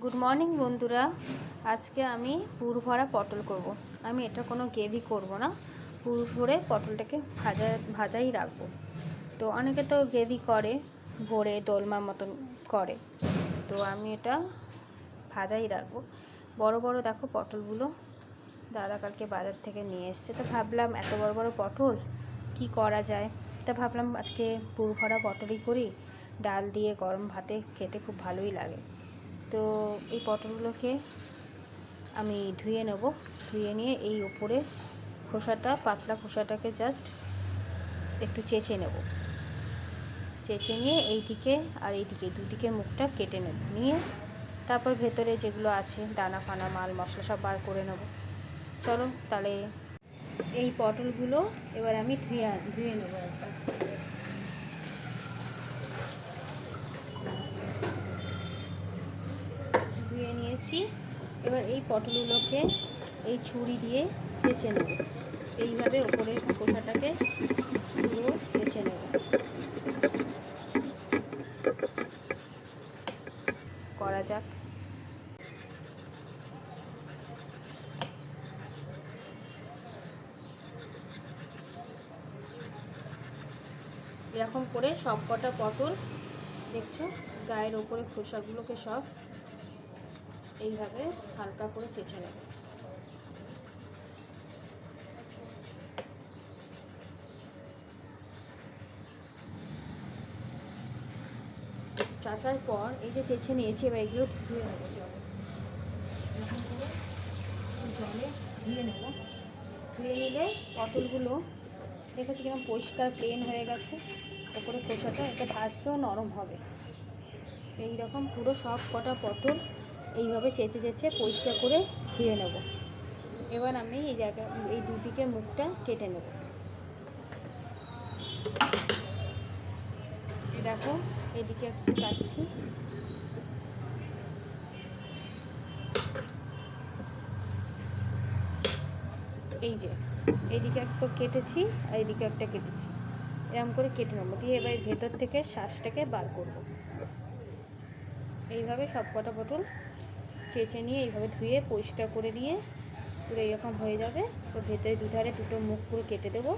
Good morning বন্ধুরা। আজকে আমি পুর ভরা পটল করব। আমি এটা কোনো গ্রেভি করব না, পুর ভরে পটলটাকে ভাজাই রাখবো। তো অনেকে তো গ্রেভি করে, ভরে দোলমা মতন করে, তো আমি এটা ভাজাই রাখবো। বড় বড় দেখো পটলগুলো, দাদা কালকে বাজার থেকে নিয়ে এসছে। তো ভাবলাম এত বড় বড় পটল কি করা যায়, তা ভাবলাম আজকে পুর ভরা পটলই করি। ডাল দিয়ে গরম ভাতে খেতে খুব ভালোই লাগে। তো এই পটলগুলোকে আমি ধুয়ে নেব। ধুয়ে নিয়ে এই উপরে খোসাটা, পাতলা খোসাটাকে জাস্ট একটু চেঁচে নেব। চেঁচে নিয়ে এই দিকে আর এই দিকে দুদিকে মুখটা কেটে নেব। নিয়ে তারপর ভেতরে যেগুলো আছে দানা ফানা মাল মশলা সব বার করে নেব। চলো তাহলে এই পটলগুলো এবার আমি ধুয়ে নেব একবার। ধুয়ে নিয়েছি। এবার এই পটলগুলোকে এই ছুরি দিয়ে চেঁচে নেব। এইভাবে উপরের খোসাটাকে পুরো চেঁচে নেব। করা যাক। এরকম করে সব কটা পটল দেখছো গায়ের ওপরে খোসাগুলোকে সব এইভাবে হালকা করে চেঁচে নেব। চাচার পর এই যে চেঁচে নিয়েছি, এবার এগুলো ধুয়ে নেবো জলে। এরকম করে জলে ধুয়ে নেব। ধুয়ে নিলে পটলগুলো দেখেছি কিরকম পরিষ্কার প্লেন হয়ে গেছে। ওপরে খোসাটা এটা ভাজতেও নরম হবে। এই রকম পুরো সব কটা পটল এইভাবে চেঁচে চেঁচে পরিষ্কার করে ধুয়ে নেব। এবার আমি এই দুদিকে মুখটা কেটে নেব। দেখো এদিকে একটু কাটছি। এই যে এইদিকে একটা কেটেছি আর এইদিকে একটা কেটেছি, এরকম করে কেটে নেবো। দিয়ে এবার ভেতর থেকে শ্বাসটাকে বার করব। এইভাবে সব কটা পটল চেঁচে নিয়ে এইভাবে ধুয়ে পরিষ্কার করে নিয়ে পুরো এইরকম হয়ে যাবে। তো ভেতরে দুধারে দুটো মুখ পুরো কেটে দেবো।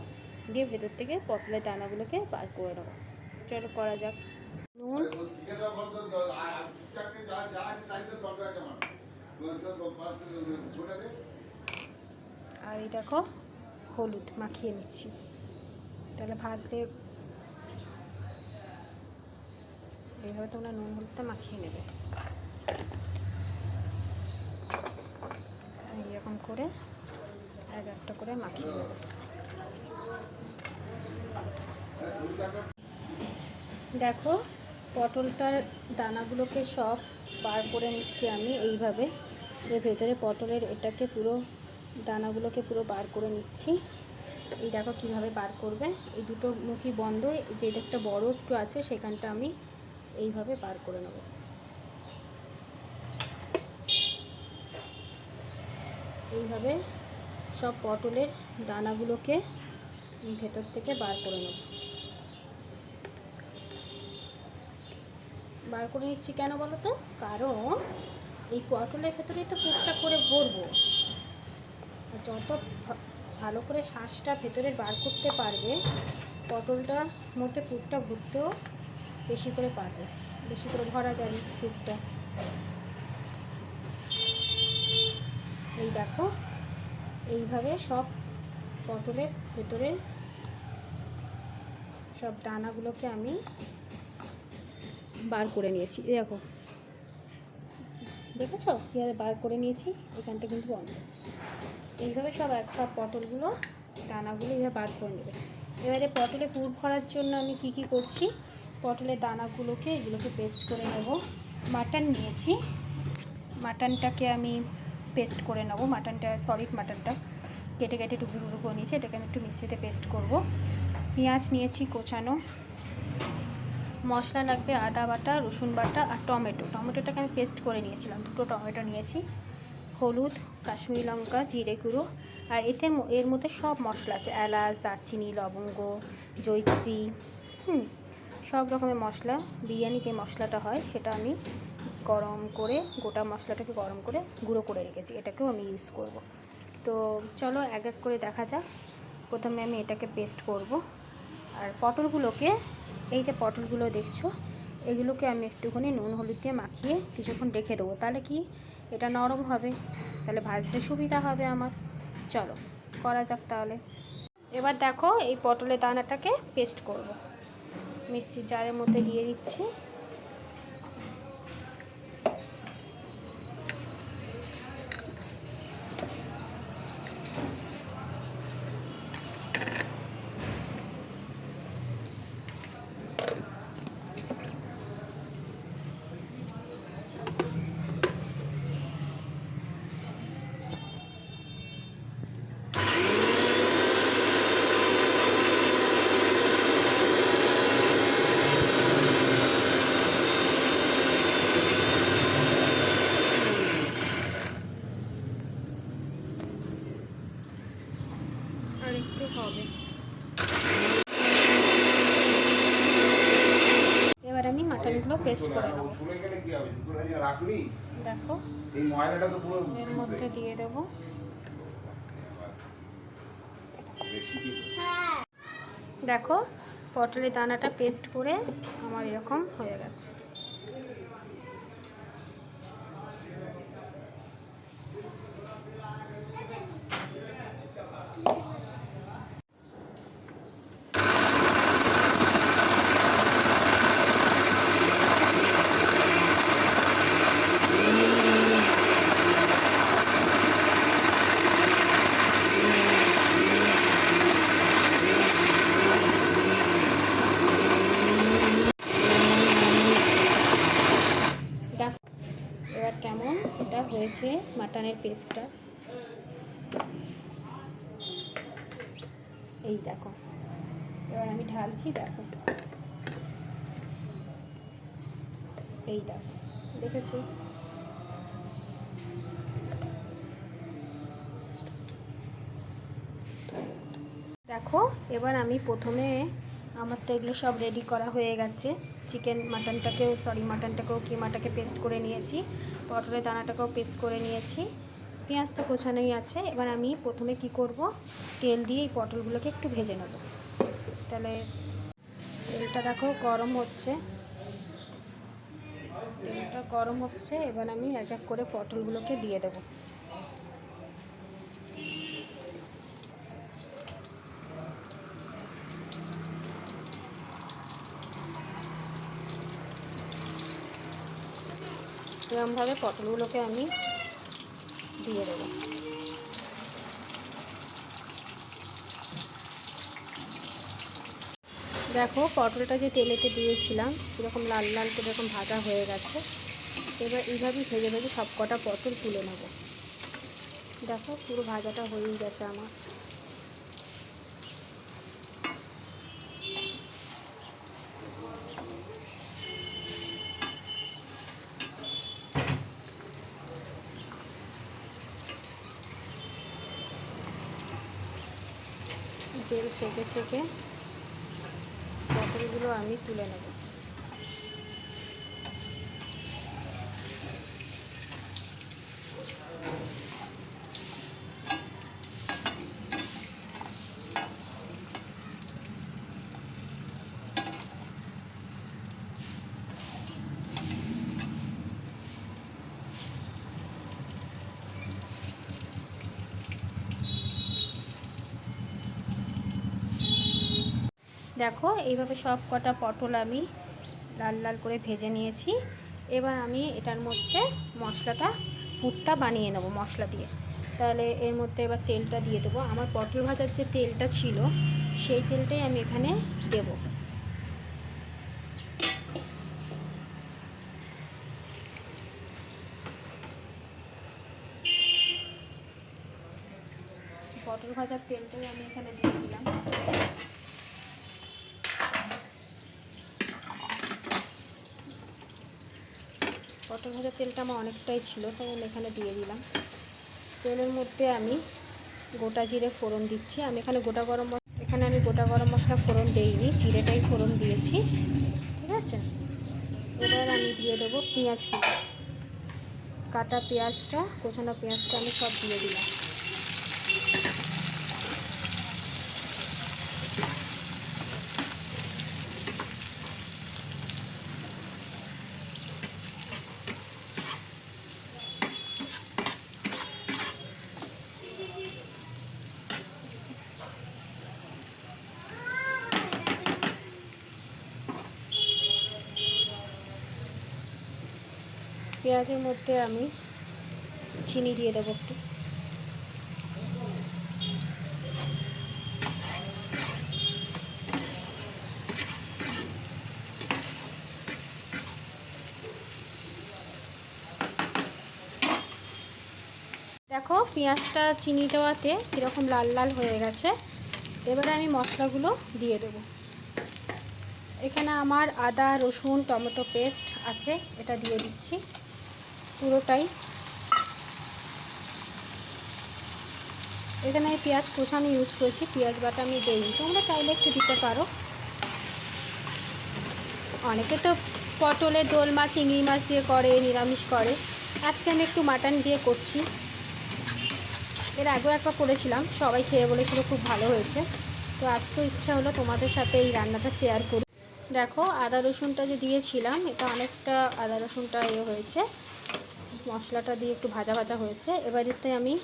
দিয়ে ভেতর থেকে পটলের দানাগুলোকে বার করে নেবো। চলো করা যাক। নুন, আর এই দেখো হলুদ মাখিয়ে নিচ্ছি। তাহলে ভাজলে এইভাবে তোমরা নুন হলুদটা মাখিয়ে নেবে। এরকম করে এক একটা করে মাখিয়ে নেবে। দেখো পটলটার দানাগুলোকে সব বার করে নিচ্ছি আমি এইভাবে। এর ভেতরে পটলের এটাকে পুরো দানাগুলোকে পুরো বার করে নিচ্ছি। এই দেখো কীভাবে বার করবে। এই দুটো মুখই বন্ধ, যে একটা বড় একটু আছে সেখানটা আমি এইভাবে বার করে নেব। এইভাবে সব পটলের দানাগুলোকে ভেতর থেকে বার করে নেব। বার করে নিচ্ছি কেন বলো তো, কারণ এই পটলের ভেতরেই তো পুরটা করে ভরবো। যত ভালো করে শ্বাসটা ভেতরে বার করতে পারবে, পটলটার মধ্যে পুরটা ভরতেও বেশি করে পারবে, বেশি করে ভরা যাবে পুরটা। এই দেখো এইভাবে সব পটলের ভেতরে সব দানাগুলোকে আমি বার করে নিয়েছি। দেখো দেখেছো কীভাবে বার করে নিয়েছি, এখানটা কিন্তু বন্ধ। এইভাবে সব পটলগুলো দানাগুলো এইভাবে বার করে নেবে। এবারে পটলে পুর ভরার জন্য আমি কি করছি, পটলের দানাগুলোকে এগুলোকে পেস্ট করে নেব। মাটন নিয়েছি, মাটনটাকে আমি পেস্ট করে নেব। মাটনটা সলিড মাটনটা কেটে কেটে টুকরো টুকরো করে নিয়েছি, এটাকে আমি একটু মিক্সিতে পেস্ট করব। পেঁয়াজ নিয়েছি কোচানো, মশলা লাগবে আদা বাটা, রসুন বাটা আর টমেটোটাকে আমি পেস্ট করে নিয়েছিলাম। দুটো টমেটো নিয়েছি, হলুদ, কাশ্মীরি লঙ্কা, জিরে গুঁড়ো, আর এর মধ্যে সব মশলা আছে, এলাচ, দারচিনি, লবঙ্গ, জয়িত্রী, সব রকমের মশলা। বিরিয়ানি যে মশলাটা হয় সেটা আমি গরম করে গোটা মশলাটাকে গরম করে গুঁড়ো করে রেখেছি, এটাকেও আমি ইউজ করব। তো চলো এক এক করে দেখা যাক। প্রথমে আমি এটাকে পেস্ট করব। আর পটলগুলোকে, এই যে পটলগুলো দেখছো, এগুলোকে আমি একটুখানি নুন হলুদ দিয়ে মাখিয়ে কিছুক্ষণ রেখে দেবো। তাহলে কি এটা নরম হবে, তাহলে ভাজতে সুবিধা হবে আমার। চলো করা যাক তাহলে। এবার দেখো এই পটলের দানাটাকে পেস্ট করব। মিক্সির জারের মধ্যে দিয়ে দিচ্ছি। আর একটু হবে। এবার আমি মাটনগুলো পেস্ট করে নেব। দেখো এর মধ্যে দিয়ে দেবো। দেখো পটলের দানাটা পেস্ট করে আমার এরকম হয়ে গেছে। এবার কেমন এটা হয়েছে মাটনের পেস্টটা, এই দেখো। এবার আমি ঢালছি, দেখো এই দেখো, দেখেছো? দেখো এবার আমি প্রথমে, আমার তো এগুলো সব রেডি করা হয়ে গেছে। মাটনটাকেও কিমাটাকে পেস্ট করে নিয়েছি, পটলের দানাটাকেও পেস্ট করে নিয়েছি, পেঁয়াজ তো কোচানোই আছে। এবার আমি প্রথমে কি করব, তেল দিয়ে এই পটলগুলোকে একটু ভেজে নেব। তাহলে তেলটা দেখো গরম হচ্ছে, তেলটা গরম হচ্ছে। এবার আমি এক এক করে পটলগুলোকে দিয়ে দেবো। এরকমভাবে পটলগুলোকে আমি দিয়ে দেবো। দেখো পটলটা যে তেলেতে দিয়েছিলাম এরকম লাল লাল করে এরকম ভাজা হয়ে গেছে। এবার এইভাবেই ভেজে ভেজে সব কটা পটল তুলে নেব। দেখো পুরো ভাজাটা হয়েই গেছে আমার। তেল ছেঁকে ছেঁকে পটলগুলো আমি তুলে নেব। দেখো এইভাবে সব কটা পটল আমি লাল লাল করে ভেজে নিয়েছি। এবার আমি এটার মধ্যে পুরটা বানিয়ে নেব মশলা দিয়ে। তাহলে এর মধ্যে এবার তেলটা দিয়ে দেবো। আমার পটল ভাজার যে তেলটা ছিল সেই তেলটাই আমি এখানে দেব। পটল ভাজার তেলটাই আমি এখানে দিয়ে দিলাম। পটল ভাজার তেলটা আমার অনেকটাই ছিল, তাই আমি এখানে দিয়ে দিলাম। তেলের মধ্যে আমি গোটা জিরে ফোড়ন দিচ্ছি। আমি এখানে গোটা গরম মশলা ফোড়ন দিইনি, জিরেটাই ফোড়ন দিয়েছি, ঠিক আছে। এবার আমি দিয়ে দেবো পেঁয়াজ কুচি। কাটা পেঁয়াজটা, কোচানো পেঁয়াজটা আমি সব দিয়ে দিলাম। পেঁয়াজের মধ্যে আমি চিনি দিয়ে দেবো একটু। দেখো পেঁয়াজটা চিনি দেওয়াতে কীরকম লাল লাল হয়ে গেছে। এবারে আমি মশলাগুলো দিয়ে দেবো। এখানে আমার আদা রসুন টমেটো পেস্ট আছে, এটা দিয়ে দিচ্ছি পুরোটাই। এখানে আমি পেঁয়াজ কুচানো ইউজ করেছি, পেঁয়াজ বাটা আমি দিইনি, তোমরা চাইলে একটু দিতে পারো। অনেকে তো পটলের দোল মাছ চিংড়ি মাছ দিয়ে করে, নিরামিষ করে। আজকে আমি একটু মাটন দিয়ে করছি। এর আগেও একবার করেছিলাম, সবাই খেয়ে বলেছিল খুব ভালো হয়েছে। তো আজকেও ইচ্ছা হলো তোমাদের সাথে এই রান্নাটা শেয়ার করি। দেখো আদা রসুনটা যে দিয়েছিলাম, এটা অনেকটা আদা রসুনটা হয়েছে, মশলাটা দিয়ে একটু ভাজা ভাজা হয়েছে। এবারেতে আমি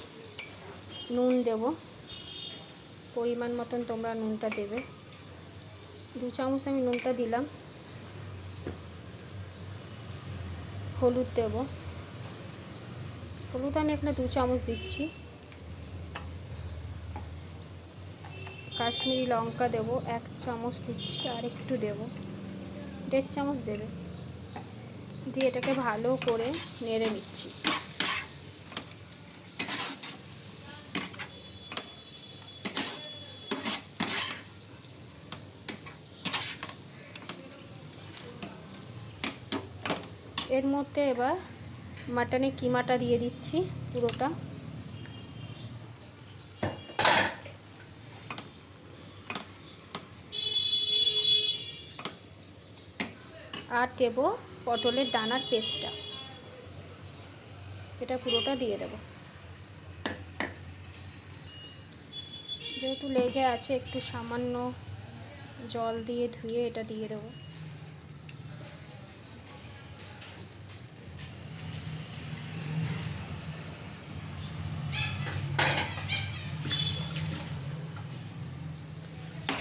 নুন দেব, পরিমাণ মতন তোমরা নুনটা দেবে। 2 চামচ আমি নুনটা দিলাম। হলুদ দেব, হলুদ আমি এখানে 2 চামচ দিচ্ছি। কাশ্মীরি লঙ্কা দেব 1 চামচ দিচ্ছি, আর একটু দেব, 1.5 চামচ দেবে। দিয়ে এটাকে ভালো করে নেড়ে নিচ্ছি। এর মধ্যে এবার মাটনের কিমাটা দিয়ে দিচ্ছি পুরোটা। আর দেব পটলের দানার পেস্টটা, এটা পুরোটা দিয়ে দেব। যেহেতু লেগে আছে, একটু সামান্য জল দিয়ে ধুয়ে এটা দিয়ে দেবো।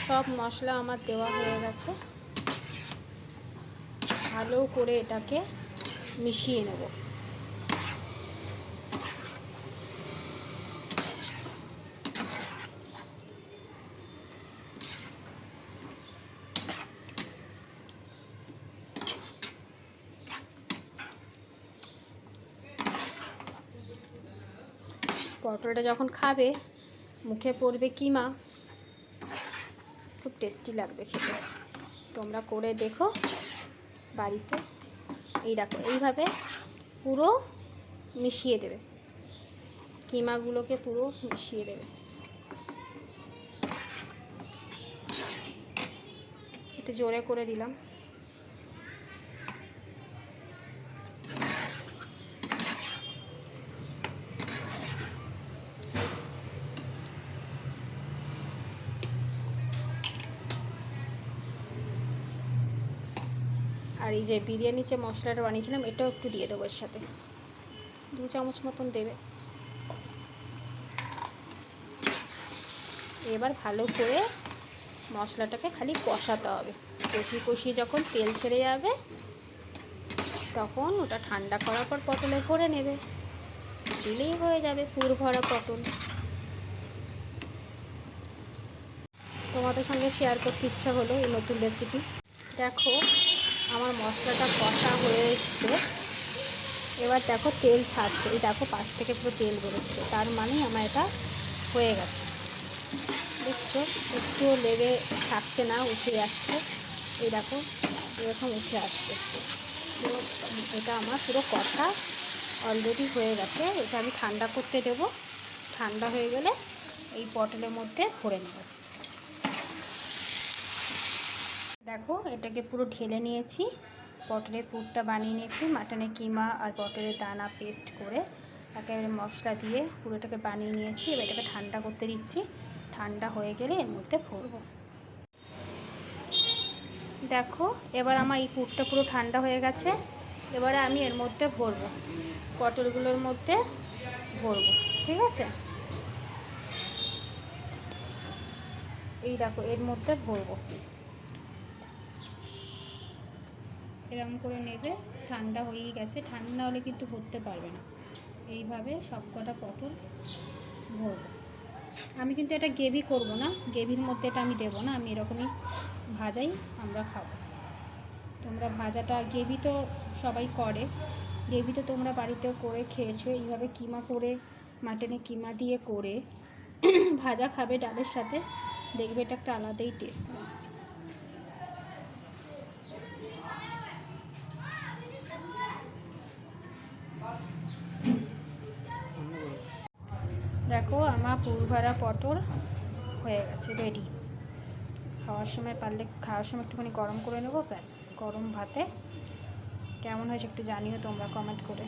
সব মশলা আমার দেওয়া হয়ে গেছে, ভালো করে এটাকে মিশিয়ে নেব। পটলটা যখন খাবে মুখে পড়বে কিমা, খুব টেস্টি লাগবে খেতে। তোমরা করে দেখো বাড়িতে। এই দেখো এইভাবে পুরো মিশিয়ে দেবে, কিমাগুলোকে পুরো মিশিয়ে দেবে। একটু জোরে করে দিলাম। আর এই যে বিরিয়ানির যে মশলাটা বানিয়েছিলাম, এটাও একটু দিয়ে দেবো এর সাথে, 2 চামচ মতন দেবে। এবার ভালো করে মশলাটাকে খালি কষাতে হবে। কষিয়ে কষিয়ে যখন তেল ছেড়ে যাবে, তখন ওটা ঠান্ডা করার পর পটলে ভরে নেবে, দিলেই হয়ে যাবে পুর ভরা পটল। তোমাদের সঙ্গে শেয়ার করতে ইচ্ছা হলো এই নতুন রেসিপি। দেখো আমার মশলাটা কষা হয়ে এসছে, এবার দেখো তেল ছাড়ছে। এই দেখো পাশ থেকে পুরো তেল বেরোচ্ছে, তার মানে আমার এটা হয়ে গেছে। দেখছো একটুও লেগে থাকছে না, উঠে যাচ্ছে। এই দেখো এরকম উঠে আসছে। তো এটা আমার পুরো কষা অলরেডি হয়ে গেছে। এটা আমি ঠান্ডা করতে দেবো, ঠান্ডা হয়ে গেলে এই পটলের মধ্যে ভরে নেব। দেখো এটাকে পুরো ঢেলে নিয়েছি, পটলের পুরটা বানিয়ে নিয়েছি। মাটনের কিমা আর পটলের দানা পেস্ট করে একেবারে মশলা দিয়ে পুরোটাকে বানিয়ে নিয়েছি। এবার এটাকে ঠান্ডা করতে দিচ্ছি। ঠান্ডা হয়ে গেলে এর মধ্যে ভরবো। দেখো এবার আমার এই পুরটা পুরো ঠান্ডা হয়ে গেছে। এবারে আমি এর মধ্যে ভরবো, পটলগুলোর মধ্যে ভরবো। ঠিক আছে, এই দেখো এর মধ্যে ভরবো। এরকম করে নেবে। ঠান্ডা হয়েই গেছে, ঠান্ডা না হলে কিন্তু ভরতে পারবে না। এইভাবে সব কটা পটল ভরবো। আমি কিন্তু এটা গ্রেভি করব না, গ্রেভির মধ্যে এটা আমি দেবো না, আমি এরকমই ভাজাই আমরা খাবো। তোমরা ভাজাটা গ্রেভি তো সবাই করে, গ্রেভি তো তোমরা বাড়িতেও করে খেয়েছো। এইভাবে কিমা করে, মাটনে কিমা দিয়ে করে ভাজা খাবে ডালের সাথে, দেখবে এটা একটা আলাদাই টেস্ট লাগছে। দেখো আমার পুর ভরা পটল হয়ে গেছে, রেডি। খাওয়ার সময় পারলে খাওয়ার সময় একটুখানি গরম করে নেবো, ব্যাস। গরম ভাতে কেমন হয়েছে একটু জানিও তোমরা কমেন্ট করে।